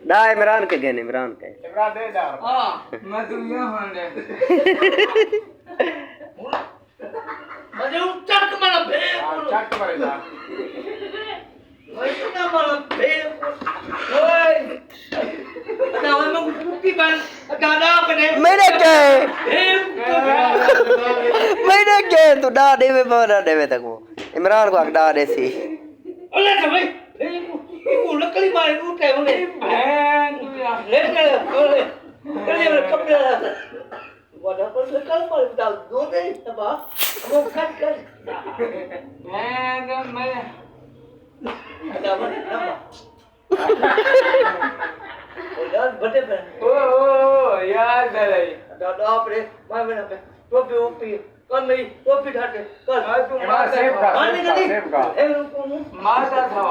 दा इमरान के गए इमरान के इमरान दे दा हां मैं तू यहां दे मजे चक मला बे चक मरेगा ना मला बे ओए ना मैं कुत्ती बन दादा बने मैंने के तू डा देवे बना देवे तक वो इमरान को डा दे सी अल्लाह का भाई वो लकड़ी मारे उठे होने ले ओए ले कपड़े वादा पर कल पर डाल दो दे तबा वो कट कर मैं ada mana nama oh यार बटे पे ओ यार दलाई दादा आपरे मैं बना पे टोपी कल मेरी टोपी ढाटे कल तू इमरान सेव का नहीं सेव का ए रुको माता था